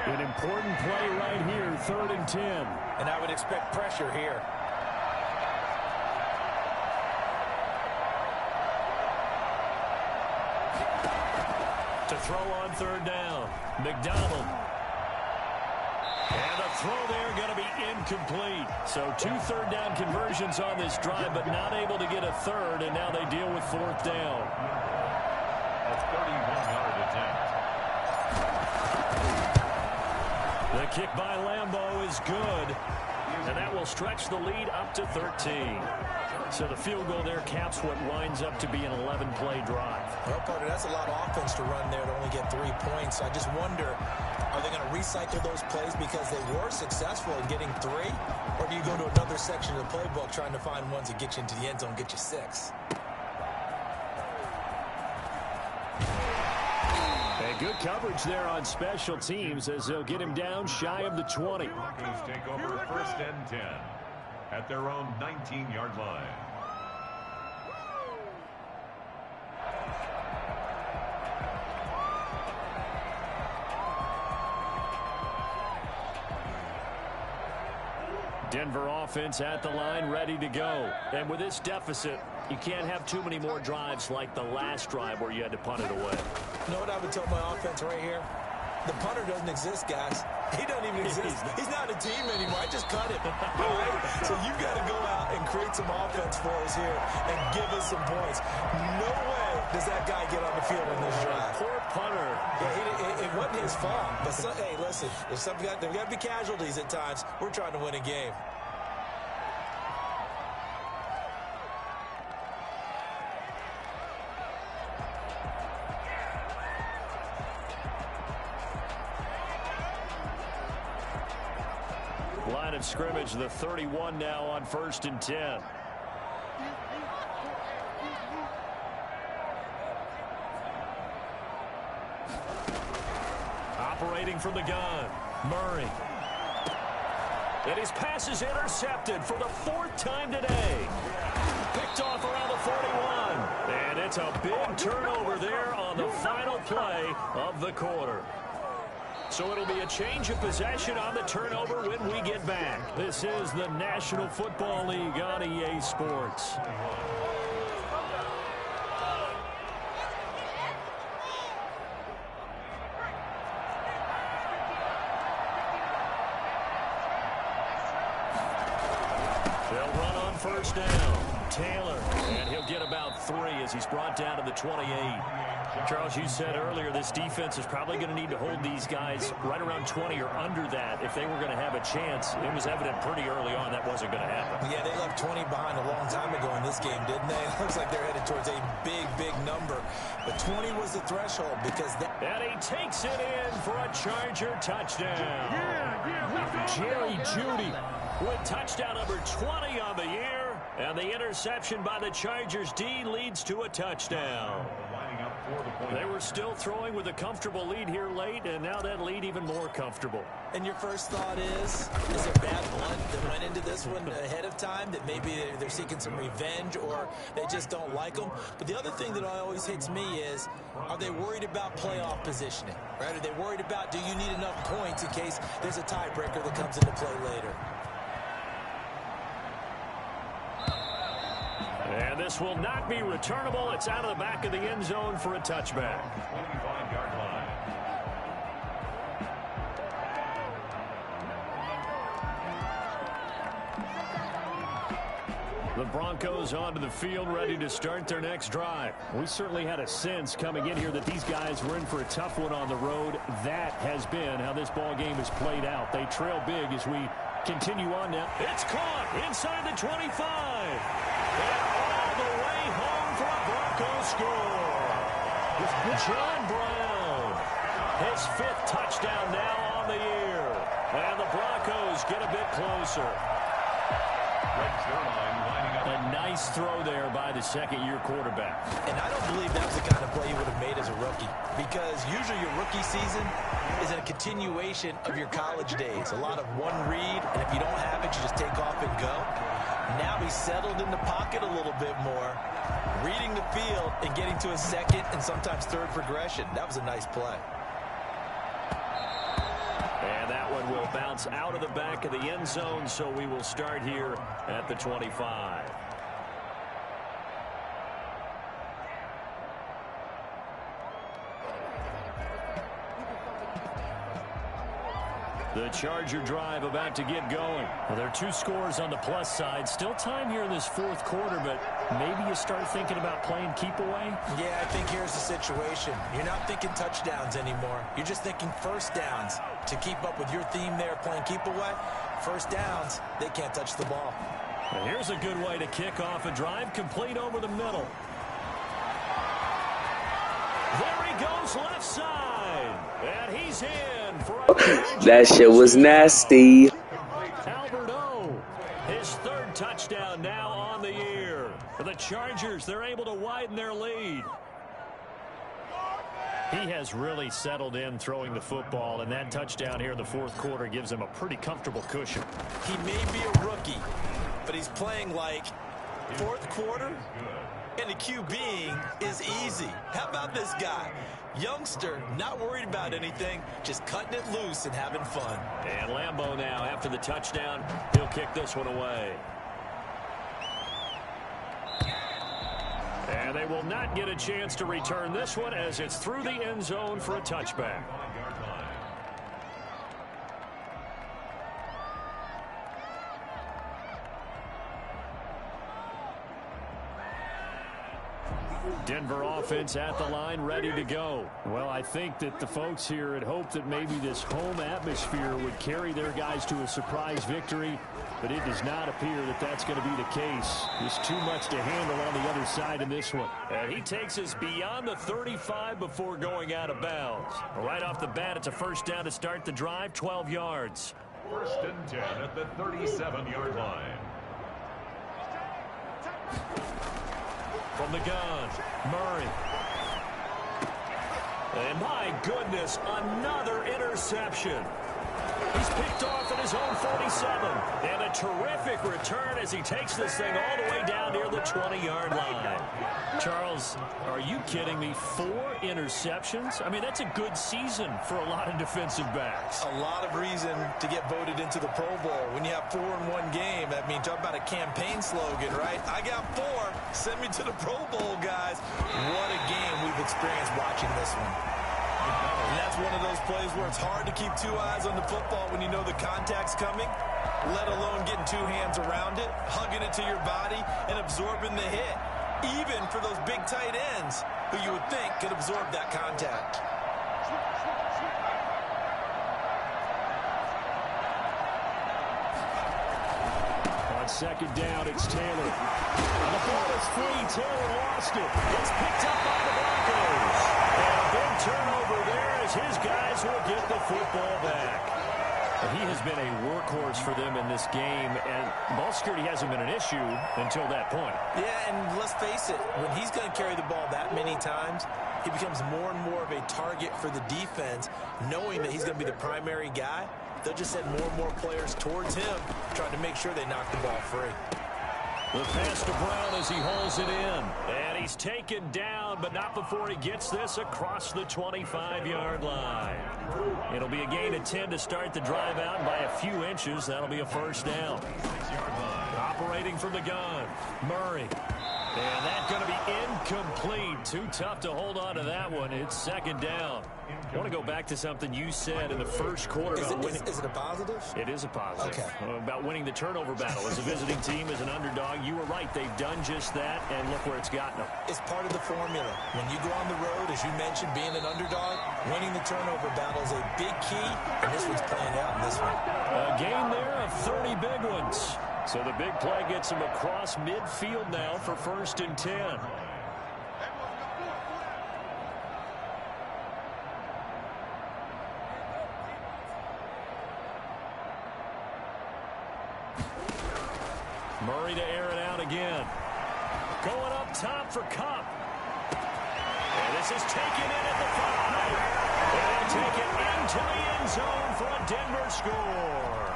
An important play right here, 3rd and 10. And I would expect pressure here. To throw on 3rd down, McDonald. And a throw there going to be incomplete. So 2 third down conversions on this drive, but not able to get a 3rd, and now they deal with 4th down. A 31-yard attempt. The kick by Lambeau is good, and that will stretch the lead up to 13. So the field goal there caps what winds up to be an 11-play drive. Well, Carter, that's a lot of offense to run there to only get 3 points. I just wonder, are they going to recycle those plays because they were successful in getting 3? Or do you go to another section of the playbook trying to find ones that get you into the end zone, get you 6? And good coverage there on special teams as they'll get him down shy of the 20. Broncos take over 1st and 10 at their own 19-yard line. Denver offense at the line, ready to go. And with this deficit, you can't have too many more drives like the last drive where you had to punt it away. You know what I would tell my offense right here? The punter doesn't exist, guys. He doesn't even exist. He's not a team anymore. I just cut him. All right? So you've got to go out and create some offense for us here and give us some points. No way does that guy get on the field in this drive. Poor punter. Yeah, it wasn't his fault. But, hey, listen, there's got to be casualties at times. We're trying to win a game. Line of scrimmage, the 31 now on 1st and 10. Operating from the gun, Murray. And his pass is intercepted for the 4th time today. Picked off around the 41. And it's a big turnover there on the final play of the quarter. So it'll be a change of possession on the turnover when we get back. This is the National Football League on EA Sports. They'll run on 1st down. Taylor, and he'll get about 3 as he's brought down to the 28. Charles, you said earlier this defense is probably going to need to hold these guys right around 20 or under that if they were going to have a chance. It was evident pretty early on that wasn't going to happen. Yeah, they left 20 behind a long time ago in this game, didn't they? It looks like they're headed towards a big, big number. But 20 was the threshold because that... And he takes it in for a Charger touchdown. Jerry Jeudy with touchdown number 20 on the year. And the interception by the Chargers D leads to a touchdown. Lining up for the point. They were still throwing with a comfortable lead here late, and now that lead even more comfortable. And your first thought is there bad blood that went into this one ahead of time, that maybe they're seeking some revenge or they just don't like them? But the other thing that always hits me is, are they worried about playoff positioning? Right? Are they worried about, do you need enough points in case there's a tiebreaker that comes into play later? And this will not be returnable. It's out of the back of the end zone for a touchback. 25-yard line. The Broncos onto the field, ready to start their next drive. We certainly had a sense coming in here that these guys were in for a tough one on the road. That has been how this ball game has played out. They trail big as we continue on now. It's caught inside the 25. And all the way home for a Broncos score. John Brown, his 5th touchdown now on the year. And the Broncos get a bit closer. A nice throw there by the second-year quarterback. And I don't believe that was the kind of play you would have made as a rookie, because usually your rookie season is a continuation of your college days. A lot of one read, and if you don't have it, you just take off and go. Now he's settled in the pocket a little bit more, reading the field and getting to a second and sometimes third progression. That was a nice play. And that one will bounce out of the back of the end zone, so we will start here at the 25. The Charger drive about to get going. Well, there are 2 scores on the plus side. Still time here in this 4th quarter, but maybe you start thinking about playing keep away? Yeah, I think here's the situation. You're not thinking touchdowns anymore. You're just thinking first downs. To keep up with your theme there, playing keep away, first downs, they can't touch the ball. And here's a good way to kick off a drive, complete over the middle. There he goes left side. And he's in for a that shit was nasty. Albert O, his 3rd touchdown now on the year. For the Chargers, they're able to widen their lead. He has really settled in throwing the football, and that touchdown here in the 4th quarter gives him a pretty comfortable cushion. He may be a rookie, but he's playing like 4th quarter, and the QBing is easy. How about this guy? Youngster, not worried about anything, just cutting it loose and having fun. And Lambeau now, after the touchdown, he'll kick this one away. And they will not get a chance to return this one as it's through the end zone for a touchback. Denver offense at the line, ready to go. Well, I think that the folks here had hoped that maybe this home atmosphere would carry their guys to a surprise victory, but it does not appear that that's going to be the case. There's too much to handle on the other side in this one. And he takes us beyond the 35 before going out of bounds. Right off the bat, it's a first down to start the drive, 12 yards. 1st and 10 at the 37-yard line. From the gun, Murray. And my goodness, another interception. He's picked off at his own 47. And a terrific return as he takes this thing all the way down near the 20-yard line. Charles, are you kidding me? 4 interceptions? I mean, that's a good season for a lot of defensive backs. A lot of reason to get voted into the Pro Bowl. When you have 4 in one game, I mean, talk about a campaign slogan, right? I got 4. Send me to the Pro Bowl, guys. What a game we've experienced watching this one. And that's one of those plays where it's hard to keep 2 eyes on the football when you know the contact's coming, let alone getting 2 hands around it, hugging it to your body, and absorbing the hit. Even for those big tight ends who you would think could absorb that contact. On second down, it's Taylor. And the ball is free. Taylor lost it. It's picked up by the Broncos. And a big turnover there as his guys will get the football back. And he has been a workhorse for them in this game, and ball security hasn't been an issue until that point. Yeah, and let's face it, when he's going to carry the ball that many times, he becomes more and more of a target for the defense, knowing that he's going to be the primary guy. They'll just send more and more players towards him, trying to make sure they knock the ball free. The pass to Brown as he hauls it in. And he's taken down, but not before he gets this across the 25-yard line. It'll be a gain of 10 to start the drive out, and by a few inches, that'll be a first down. Operating from the gun, Murray. And that's going to be incomplete. Too tough to hold on to that one. It's second down. I want to go back to something you said in the first quarter. Is it a positive? It is a positive. Okay. About winning the turnover battle. As a visiting team, as an underdog, you were right. They've done just that, and look where it's gotten them. It's part of the formula. When you go on the road, as you mentioned, being an underdog, winning the turnover battle is a big key, and this one's playing out in this one. A gain there of 30 big ones. So the big play gets him across midfield now for 1st and 10. Murray to air it out again. Going up top for Cup. And this is taken in at the 5. And take it into the end zone for a Denver score.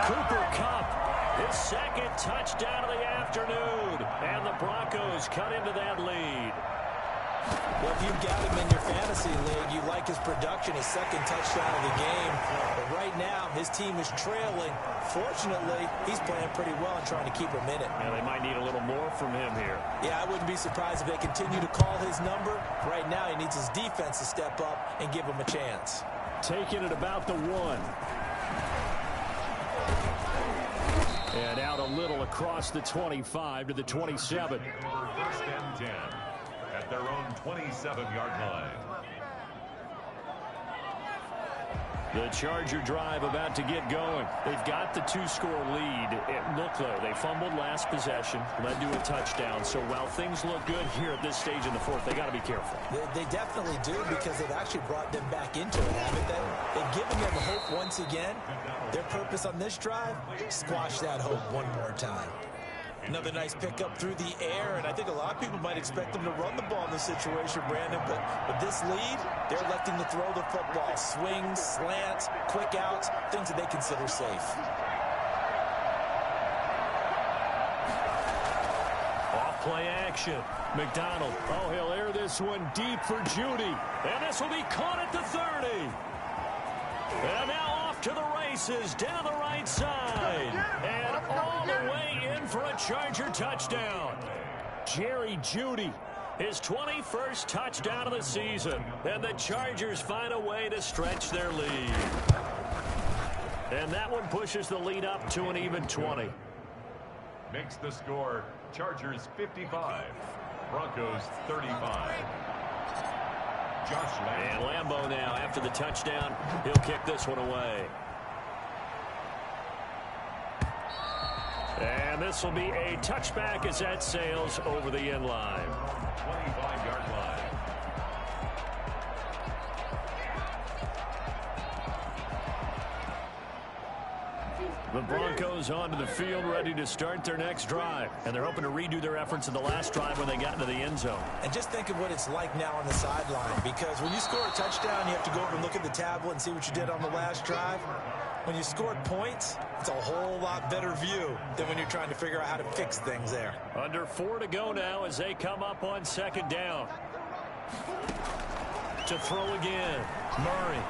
Cooper Kupp, his second touchdown of the afternoon. And the Broncos cut into that lead. Well, if you've got him in your fantasy league, you like his production, his second touchdown of the game. But right now, his team is trailing. Fortunately, he's playing pretty well and trying to keep him in it. And they might need a little more from him here. Yeah, I wouldn't be surprised if they continue to call his number. Right now, he needs his defense to step up and give him a chance. Taking it about the 1. And out a little across the 25 to the 27. 1st and 10 at their own 27-yard line. The Charger drive about to get going. They've got the 2-score lead. Look, though, they fumbled last possession, led to a touchdown. So while things look good here at this stage in the 4th, they got to be careful. They definitely do, because they've actually brought them back into it, haven't they? They've given them hope once again. Their purpose on this drive, squash that hope one more time. Another nice pickup through the air, and I think a lot of people might expect them to run the ball in this situation, Brandon, but with this lead, they're electing to throw the football. Swings, slants, quick outs, things that they consider safe. Off-play action. McDonald. Oh, he'll air this one deep for Judy. And this will be caught at the 30. And now off to the races down the right side. And all the way in for a Charger touchdown. Jerry Judy, his 21st touchdown of the season. And the Chargers find a way to stretch their lead. And that one pushes the lead up to an even 20. Makes the score Chargers 55, Broncos 35. Josh Lambo. And Lambo now, after the touchdown, he'll kick this one away. And this will be a touchback as that sails over the end line. 25-yard line. The Broncos onto the field, ready to start their next drive. And they're hoping to redo their efforts in the last drive when they got into the end zone. And just think of what it's like now on the sideline, because when you score a touchdown, you have to go over and look at the tablet and see what you did on the last drive. When you scored points, it's a whole lot better view than when you're trying to figure out how to fix things there. Under 4 to go now as they come up on second down. To throw again, Murray.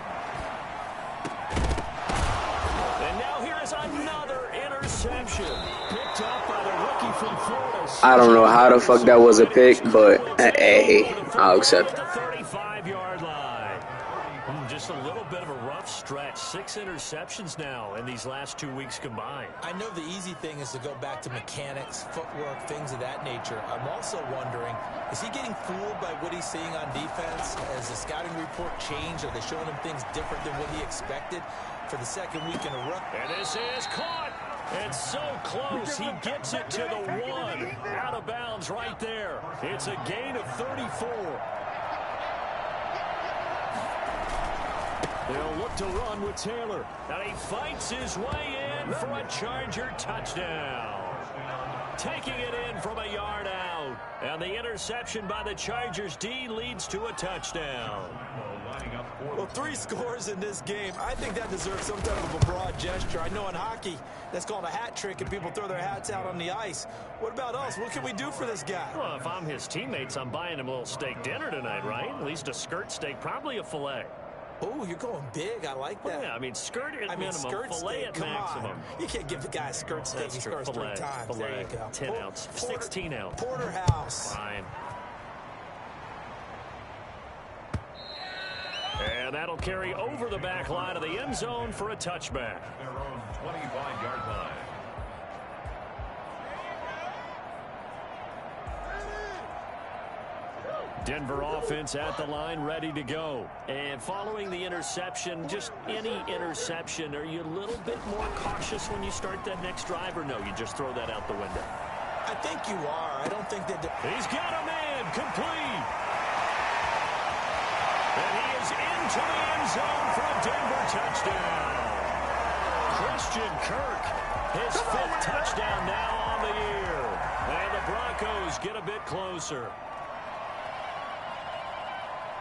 And now here is another interception. Picked up by the rookie from Florida. I don't know how the fuck that was a pick, but hey, I'll accept it. The 35-yard line. Just a little bit of a rough stretch. 6 interceptions now in these last 2 weeks combined. I know the easy thing is to go back to mechanics, footwork, things of that nature. I'm also wondering, is he getting fooled by what he's seeing on defense? Has the scouting report changed? Are they showing him things different than what he expected for the second week in a row? And this is caught. It's so close. He gets it to the 1. Out of bounds right there. It's a gain of 34. They'll look to run with Taylor. And he fights his way in for a Charger touchdown. Taking it in from a yard out. And the interception by the Chargers D leads to a touchdown. Well, 3 scores in this game. I think that deserves some type of a broad gesture. I know in hockey, that's called a hat trick, and people throw their hats out on the ice. What about us? What can we do for this guy? Well, if I'm his teammates, I'm buying him a little steak dinner tonight, right? At least a skirt steak, probably a filet. Oh, you're going big. I like that. Well, yeah, I mean, skirt at minimum, skirt filet steak, at maximum. on. You can't give the guy a skirt steak. That's He true. scores Filet, 3 times. filet, There you go. 10 ounce, 16 ounce. Porterhouse. Fine. And that'll carry over the back line of the end zone for a touchback. Their own 25-yard line. Denver offense at the line, ready to go. And following the interception, just any interception, are you a little bit more cautious when you start that next drive, or no, you just throw that out the window? I think you are. I don't think that... He's got a man complete. And he is into the end zone for a Denver touchdown. Christian Kirk, his 5th touchdown now on the year. And the Broncos get a bit closer.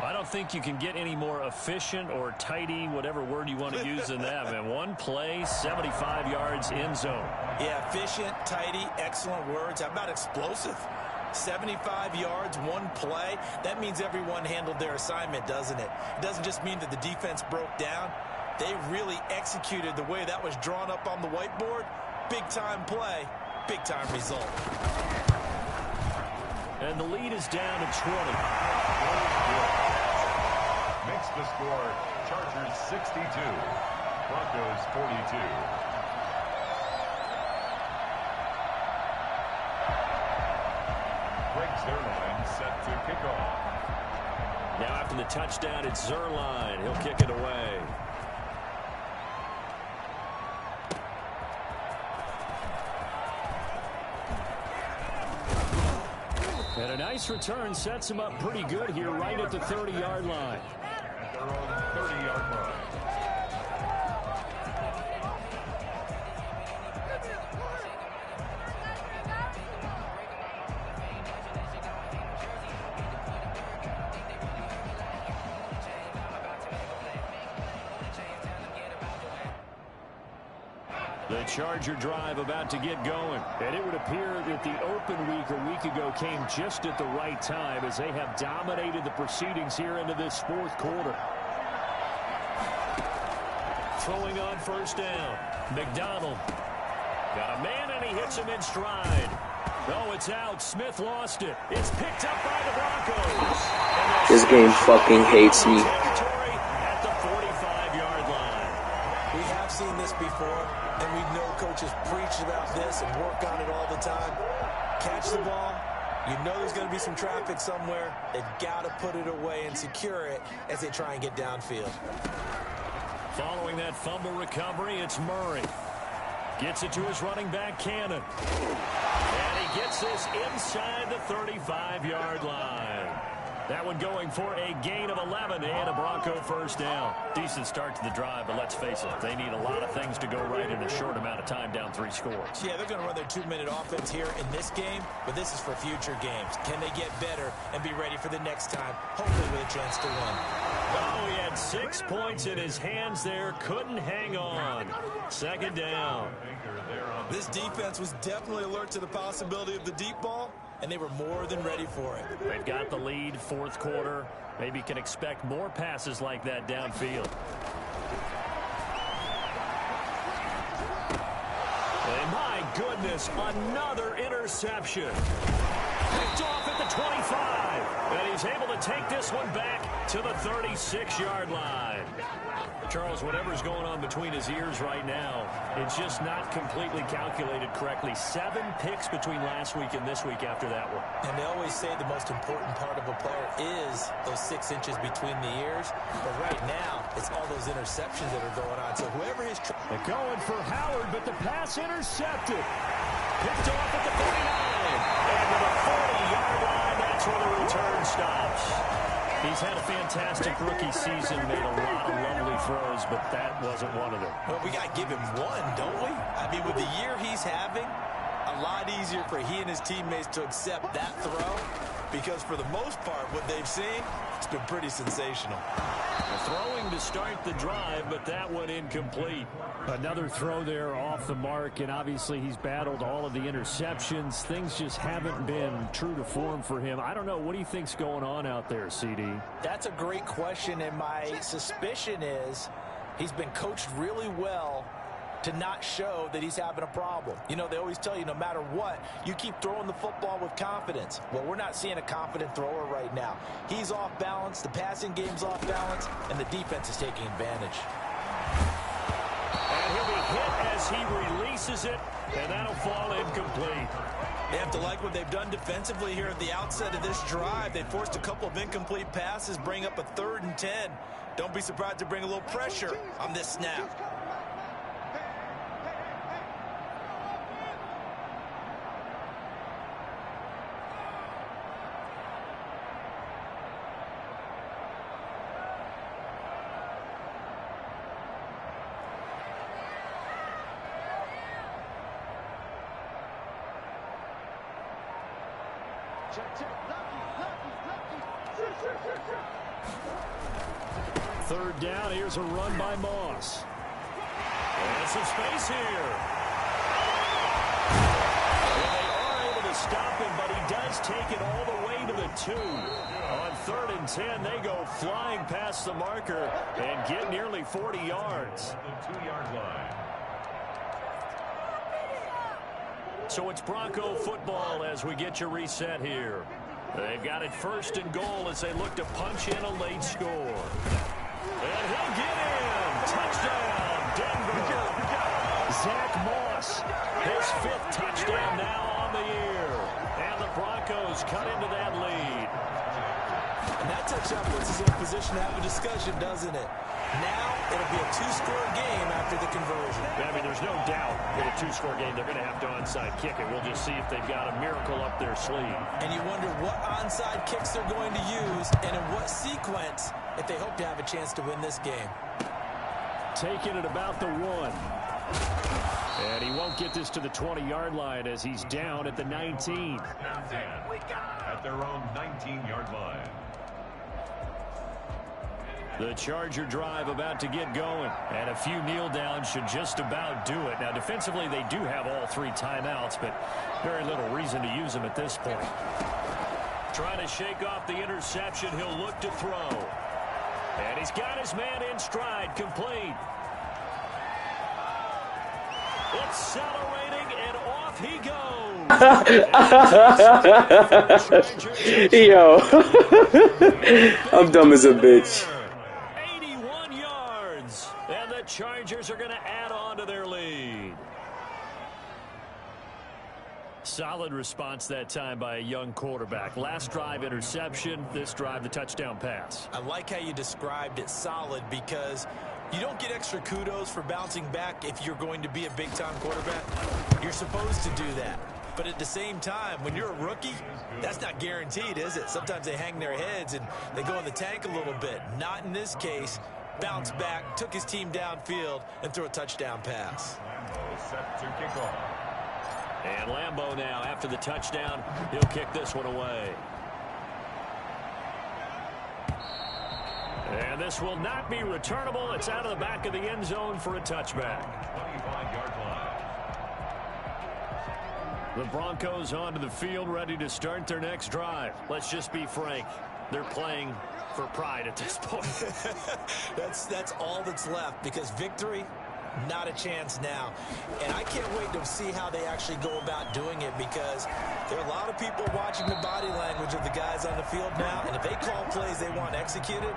I don't think you can get any more efficient or tidy, whatever word you want to use in that, man. 1 play, 75 yards, end zone. Yeah, efficient, tidy, excellent words. How about explosive? 75 yards, 1 play. That means everyone handled their assignment, doesn't it? It doesn't just mean that the defense broke down. They really executed the way that was drawn up on the whiteboard. Big-time play, big-time result. And the lead is down to 20. Makes the score Chargers 62, Broncos 42. Greg Zerline set to kick off. Now after the touchdown, it's Zerline. He'll kick it away. And a nice return sets him up pretty good here right at the 30-yard line. At their own 30-yard line. The Charger drive about to get going. And it would appear that the open week a week ago came just at the right time as they have dominated the proceedings here into this 4th quarter. Throwing on 1st down. McDonald. Got a man and he hits him in stride. Oh, it's out. Smith lost it. It's picked up by the Broncos. This game fucking hates me. At the 45-yard line. We have seen this before, and we know coaches preach about this and work on it all the time. Catch the ball. You know there's going to be some traffic somewhere. They've got to put it away and secure it as they try and get downfield. Following that fumble recovery, it's Murray. Gets it to his running back, Cannon. And he gets this inside the 35-yard line. That one going for a gain of 11 and a Bronco 1st down. Decent start to the drive, but let's face it, they need a lot of things to go right in a short amount of time, down 3 scores. Yeah, they're going to run their 2-minute offense here in this game, but this is for future games. Can they get better and be ready for the next time, hopefully with a chance to win? Oh, he had 6 points in his hands there, couldn't hang on. 2nd down. This defense was definitely alert to the possibility of the deep ball, and they were more than ready for it. They've got the lead, 4th quarter. Maybe can expect more passes like that downfield. And my goodness, another interception. Picked off at the 25. And he's able to take this one back to the 36-yard line. Charles, whatever's going on between his ears right now, it's just not completely calculated correctly. 7 picks between last week and this week after that one. And they always say the most important part of a player is those 6 inches between the ears. But right now, it's all those interceptions that are going on. So whoever is... They're going for Howard, but the pass intercepted. Picked off at the 49. And to the 40-yard line, that's where the return stops. He's had a fantastic rookie season, made a lot of lovely throws, but that wasn't one of them. Well, we got to give him one, don't we? I mean, with the year he's having, a lot easier for he and his teammates to accept that throw, because for the most part, what they've seen, it's been pretty sensational. Throwing to start the drive, but that one incomplete. Another throw there off the mark, and obviously he's battled all of the interceptions. Things just haven't been true to form for him. I don't know. What do you think's going on out there, CD? That's a great question, and my suspicion is he's been coached really well to not show that he's having a problem. You know, they always tell you no matter what, you keep throwing the football with confidence. Well, we're not seeing a confident thrower right now. He's off balance, the passing game's off balance, and the defense is taking advantage. And he'll be hit as he releases it, and that'll fall incomplete. They have to like what they've done defensively here at the outset of this drive. They forced a couple of incomplete passes, bring up a 3rd and 10. Don't be surprised to bring a little pressure on this snap. Third down, here's a run by Moss. And some space here. Well, they are able to stop him, but he does take it all the way to the 2. On 3rd and 10, they go flying past the marker and get nearly 40 yards. The 2-yard line. So it's Bronco football as we get your reset here. They've got it 1st and goal as they look to punch in a late score. And he'll get in. Touchdown, Denver. Zach Moss, his 5th touchdown now on the year. And the Broncos cut into that lead. And that touchdown puts us in a position to have a discussion, doesn't it? Now it'll be a 2-score game after the conversion. I mean, there's no doubt with a 2-score game they're going to have to onside kick it. We'll just see if they've got a miracle up their sleeve. And you wonder what onside kicks they're going to use and in what sequence if they hope to have a chance to win this game. Taking it about the 1. And he won't get this to the 20-yard line as he's down at the 19. At their own 19-yard line. The Charger drive about to get going, and a few kneel downs should just about do it. Now, defensively, they do have all 3 timeouts, but very little reason to use them at this point. Trying to shake off the interception, he'll look to throw. And he's got his man in stride, complete. Accelerating, and off he goes. Yo. I'm dumb as a bitch. And the Chargers are going to add on to their lead. Solid response that time by a young quarterback. Last drive interception, this drive the touchdown pass. I like how you described it, solid, because you don't get extra kudos for bouncing back if you're going to be a big-time quarterback. You're supposed to do that. But at the same time, when you're a rookie, that's not guaranteed, is it? Sometimes they hang their heads and they go in the tank a little bit. Not in this case. Bounced back, took his team downfield, and threw a touchdown pass. Lambeau set to kick off. And Lambeau now, after the touchdown, he'll kick this one away. And this will not be returnable. It's out of the back of the end zone for a touchback. 25-yard line. The Broncos onto the field, ready to start their next drive. Let's just be frank. They're playing for pride at this point. That's all that's left, because victory, not a chance now. And I can't wait to see how they actually go about doing it, because there are a lot of people watching the body language of the guys on the field now, and if they call plays they want executed,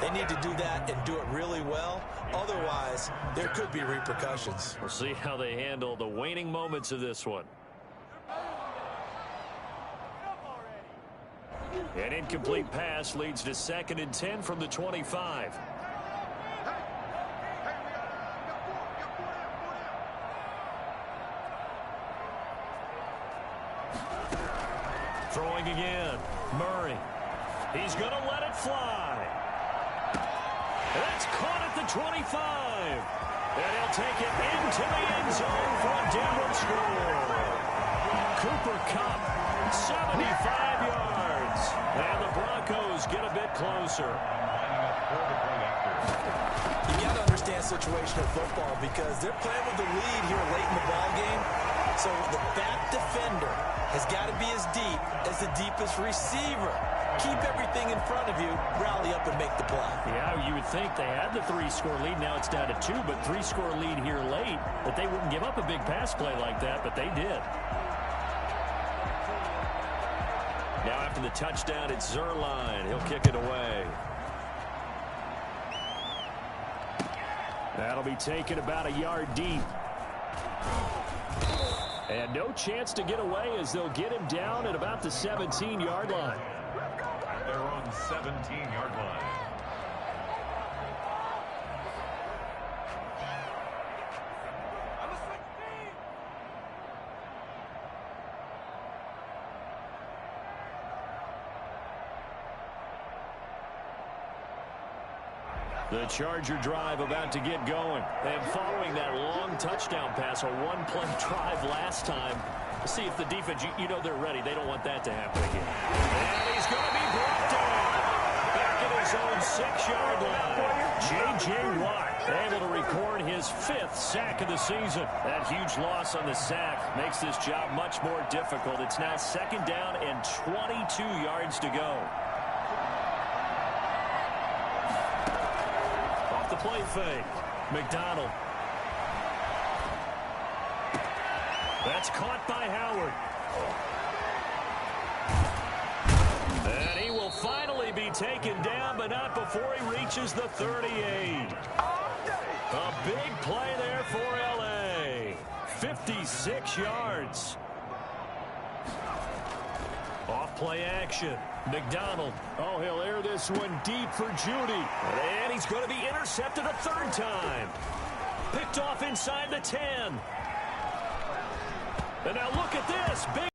they need to do that and do it really well. Otherwise, there could be repercussions. We'll see how they handle the waning moments of this one. An incomplete pass leads to 2nd and 10 from the 25. Throwing again. Murray. He's going to let it fly. That's caught at the 25. And he'll take it into the end zone for a damn score. Cooper Kupp, 75 yards. And the Broncos get a bit closer. You got to understand situational football because they're playing with the lead here late in the ball game. So the back defender has got to be as deep as the deepest receiver. Keep everything in front of you, rally up and make the play. Yeah, you would think they had the 3-score lead. Now it's down to 2, but 3-score lead here late. That they wouldn't give up a big pass play like that, but they did. Now after the touchdown, it's Zerline. He'll kick it away. That'll be taken about a yard deep. And no chance to get away as they'll get him down at about the 17-yard line. They're on 17-yard line. The Charger drive about to get going. And following that long touchdown pass, a one-play drive last time, see if the defense, you know they're ready. They don't want that to happen again. And he's going to be brought down. Back at his own 6-yard line. J.J. Watt able to record his 5th sack of the season. That huge loss on the sack makes this job much more difficult. It's now 2nd down and 22 yards to go. Off the play fake. McDonald. That's caught by Howard. And he will finally be taken down, but not before he reaches the 38. A big play there for L.A. 56 yards. Off play action. McDonald. Oh, he'll air this one deep for Judy. And he's going to be intercepted a 3rd time. Picked off inside the 10. And now look at this. Big.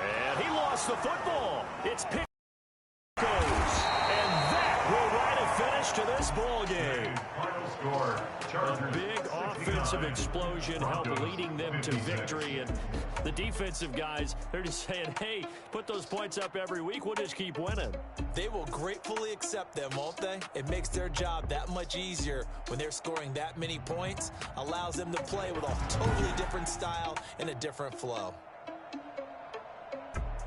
And he lost the football. It's picked. And that will write a finish to this ball game. Final score, Chargers. A big offensive explosion helped leading them to victory. And the defensive guys, they're just saying, hey, put those points up every week. We'll just keep winning. They will gratefully accept them, won't they? It makes their job that much easier when they're scoring that many points. Allows them to play with a totally different style and a different flow.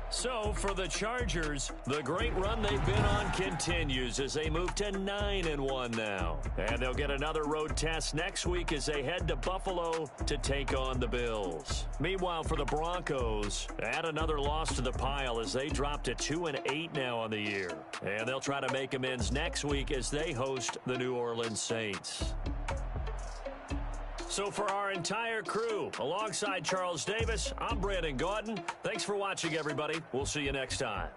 So, for the Chargers, the great run they've been on continues as they move to 9-1 now. And they'll get another road test next week as they head to Buffalo to take on the Bills. Meanwhile, for the Broncos, add another loss to the pile as they drop to 2-8 now on the year. And they'll try to make amends next week as they host the New Orleans Saints. So for our entire crew, alongside Charles Davis, I'm Brandon Gaudin. Thanks for watching, everybody. We'll see you next time.